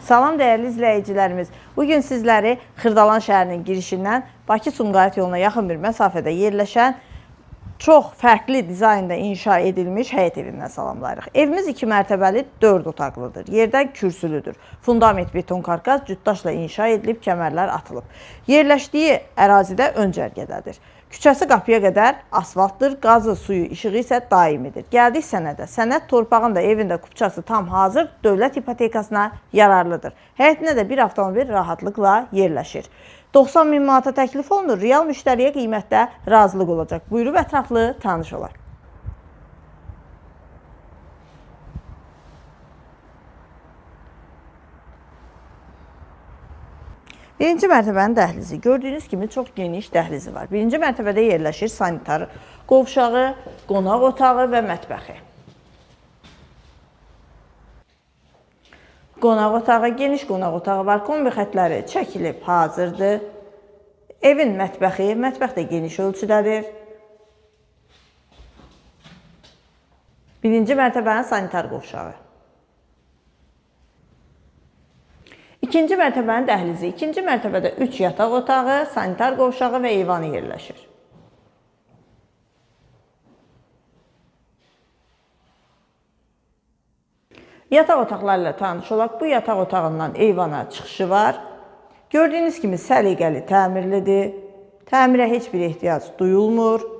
Salam dəyərli izləyicilərimiz. Bugün sizləri Xırdalan şəhərinin girişindən Bakı-Sumqayıt yoluna yaxın bir məsafədə yerləşən çox fərqli dizaynda inşa edilmiş həyət evindən salamlayırıq. Evimiz 2 mərtəbəli, 4 otaqlıdır. Yerdən kürsülüdür. Fundament beton karkas cütdaşla inşa edilib, kəmərlər atılıb. Yerləşdiyi ərazidə ön cərgədədir. Küçəsi qapıya qədər asfaltdır, qazı, suyu, işığı isə daimidir. Gəldik sənədə. Sənəd torpağın da evin də kupçası tam hazır, dövlət ipotekasına yararlıdır. Həyətinə də bir avtomobil rahatlıqla yerləşir. 90 min manata təklif olunur, real müştəriyə qiymətdə razılıq olacaq. Buyurub ətraflı tanış olaq. Birinci mərtəbənin dəhlizi. Gördüyünüz kimi çox geniş dəhlizi var. Birinci mərtəbədə yerləşir sanitar qovşağı, qonaq otağı və mətbəxi. Qonaq otağı, geniş qonaq otağı var. Kombi xətləri çəkilib hazırdır. Evin mətbəxi də geniş ölçüdədir. Birinci mərtəbənin sanitar qovşağı. İkinci mərtəbənin dəhlizi. İkinci mərtəbədə 3 yataq otağı, sanitar qovşağı və eyvanı yerləşir. Yataq otaqlarıyla tanış olaq. Bu yataq otağından eyvana çıxışı var. Gördüyünüz kimi səliqəli təmirlidir. Təmirə heç bir ehtiyac duyulmur.